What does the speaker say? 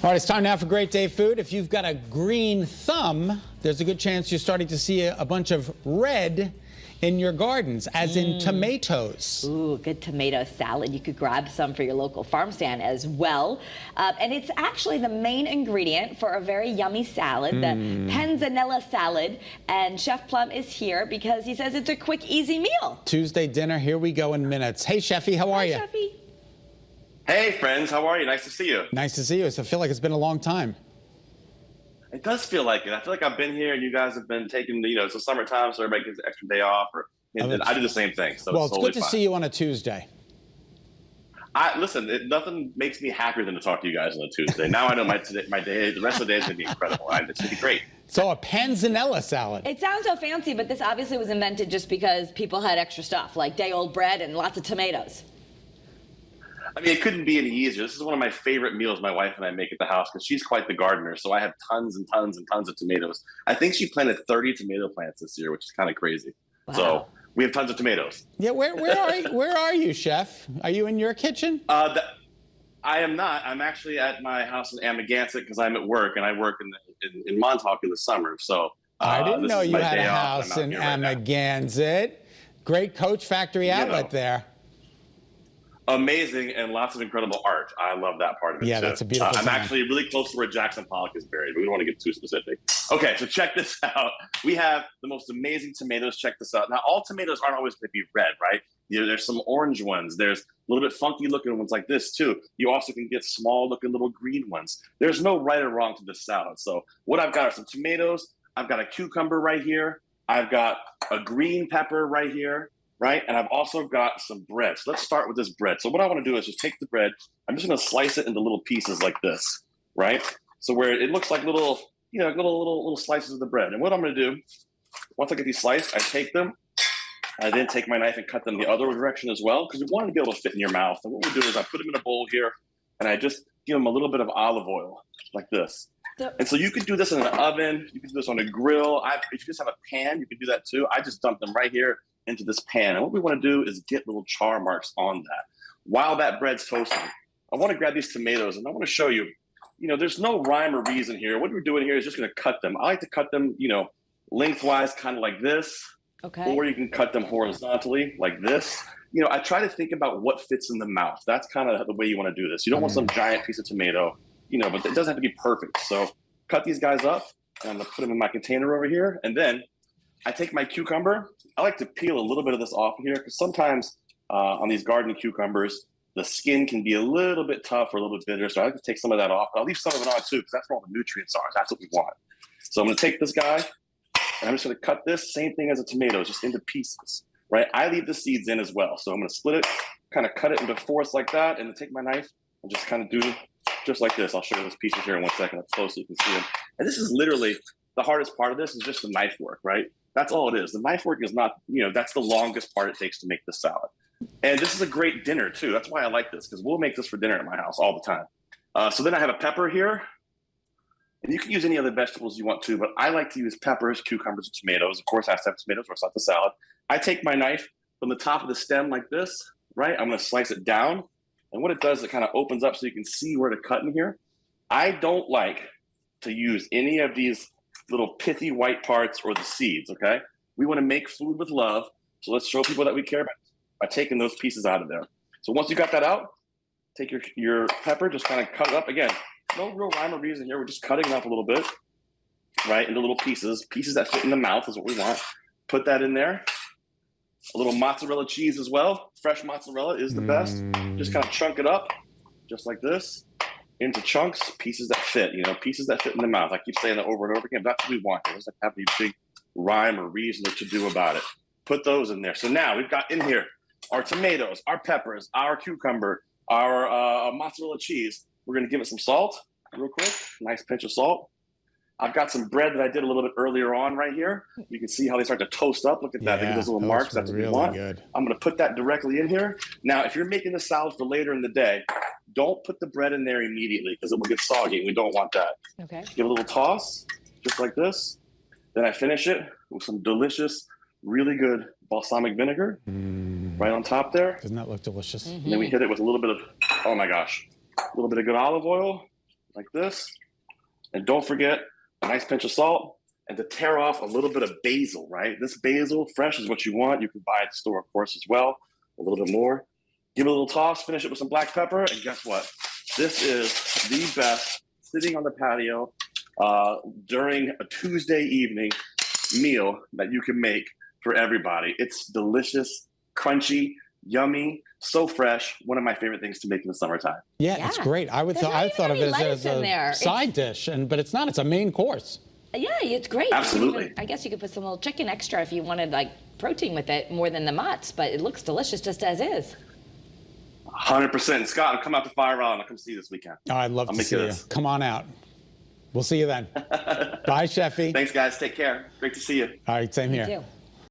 All right, it's time now for Great Day Food. If you've got a green thumb, there's a good chance you're starting to see a bunch of red in your gardens, as in tomatoes. Ooh, good tomato salad. You could grab some for your local farm stand as well. And it's actually the main ingredient for a very yummy salad, the Panzenella salad. And Chef Plum is here because he says it's a quick, easy meal. Tuesday dinner, here we go in minutes. Hey, Chefy, how are you? Hi, Chefy. Hey, friends, how are you? Nice to see you. Nice to see you. I feel like it's been a long time. It does feel like it. I feel like I've been here and you guys have been taking, it's the summertime, so everybody gets an extra day off. And I do the same thing. So well, it's totally good to fine. see you on a Tuesday. Listen, nothing makes me happier than to talk to you guys on a Tuesday. Now I know my day, the rest of the day is going to be incredible. It's going to be great. So a Panzenella salad. It sounds so fancy, but this obviously was invented just because people had extra stuff, like day-old bread and lots of tomatoes. I mean, it couldn't be any easier. This is one of my favorite meals my wife and I make at the house because she's quite the gardener. So I have tons and tons and tons of tomatoes. I think she planted 30 tomato plants this year, which is kind of crazy. Wow. So we have tons of tomatoes. Yeah, where are you, Chef? Are you in your kitchen? I am not. I'm actually at my house in Amagansett because I'm at work, and I work in Montauk in the summer. So I didn't know you had a house in Amagansett. Great Coach Factory outlet there. Amazing and lots of incredible art. I love that part of it. Yeah, too. that's a beautiful I'm thing. actually really close to where Jackson Pollock is buried, but we don't want to get too specific. Okay, so check this out. We have the most amazing tomatoes. Check this out. Now, all tomatoes aren't always going to be red, right? There's some orange ones. There's a little bit funky looking ones like this too. You also can get small looking little green ones. There's no right or wrong to this salad. So what I've got are some tomatoes. I've got a cucumber right here. I've got a green pepper right here. Right? And I've also got some bread. So let's start with this bread. So what I want to do is just take the bread. I'm just going to slice it into little pieces like this, right? So where it looks like little slices of the bread. And what I'm going to do, once I get these sliced, I take them. I then take my knife and cut them the other direction as well, because we want them to be able to fit in your mouth. And what we do is I put them in a bowl here, and I just give them a little bit of olive oil like this. And so you could do this in an oven. You can do this on a grill. If you just have a pan, you can do that too. I just dump them right here into this pan. And what we want to do is get little char marks on that. While that bread's toasting, I want to grab these tomatoes and I want to show you, there's no rhyme or reason here. What we're doing here is just going to cut them. I like to cut them, lengthwise, kind of like this. Okay. Or you can cut them horizontally like this. I try to think about what fits in the mouth. That's kind of the way you want to do this. You don't want some giant piece of tomato, but it doesn't have to be perfect. So cut these guys up and I'm going to put them in my container over here. And then I take my cucumber. I like to peel a little bit of this off here because sometimes on these garden cucumbers, the skin can be a little bit tough or a little bit bitter. So I like to take some of that off. But I'll leave some of it on too because that's where all the nutrients are. That's what we want. So I'm going to take this guy and I'm just going to cut this same thing as a tomato, just into pieces, right? I leave the seeds in as well. So I'm going to split it, kind of cut it into fourths like that, and then take my knife and just kind of do just like this. I'll show you those pieces here in 1 second up close so you can see them. And this is literally the hardest part of this is just the knife work, right? That's all it is. The knife work is not, that's the longest part it takes to make the salad. And this is a great dinner too. That's why I like this, because we'll make this for dinner at my house all the time. So then I have a pepper here. And you can use any other vegetables you want to, but I like to use peppers, cucumbers, and tomatoes. Of course, I have to have tomatoes or it's not the salad. I take my knife from the top of the stem like this, right? I'm going to slice it down. And what it does, it kind of opens up so you can see where to cut in here. I don't like to use any of these little pithy white parts or the seeds, okay? We want to make food with love, so let's show people that we care about by taking those pieces out of there. So once you got that out, take your pepper, just kind of cut it up. Again, no real rhyme or reason here. We're just cutting it up a little bit, right, into little pieces. Pieces that fit in the mouth is what we want. Put that in there. A little mozzarella cheese as well. Fresh mozzarella is the best. Just kind of chunk it up, just like this, into chunks, pieces that fit, pieces that fit in the mouth. I keep saying that over and over again. That's what we want. It doesn't have any big rhyme or reason to do about it. Put those in there. So now we've got in here our tomatoes, our peppers, our cucumber, our mozzarella cheese. We're going to give it some salt real quick. Nice pinch of salt. I've got some bread that I did a little bit earlier on right here. You can see how they start to toast up. Look at that. They get those little marks. That's what we want. Good. I'm going to put that directly in here. Now, if you're making the salad for later in the day, don't put the bread in there immediately because it will get soggy. And we don't want that. Okay. Give it a little toss, just like this. Then I finish it with some delicious, really good balsamic vinegar right on top there. Doesn't that look delicious? And then we hit it with a little bit of, oh my gosh, a little bit of good olive oil. like this. And don't forget a nice pinch of salt, and to tear off a little bit of basil, right? This basil, fresh, is what you want. You can buy at the store, of course, as well. A little bit more. Give it a little toss, finish it with some black pepper, and guess what? This is the best sitting on the patio during a Tuesday evening meal that you can make for everybody. It's delicious, crunchy, yummy, so fresh. One of my favorite things to make in the summertime. Yeah, it's great. I thought of it as a side dish, but it's not. It's a main course. Yeah, it's great. Absolutely. I guess you could put some little chicken extra if you wanted like protein with it more than the mutts, but it looks delicious just as is. 100%. Scott, I'll come out to Fire Island. I'll come see you this weekend. Oh, I'd love to see you. Come on out. We'll see you then. Bye, Sheffy. Thanks, guys. Take care. Great to see you. All right, same here. You too.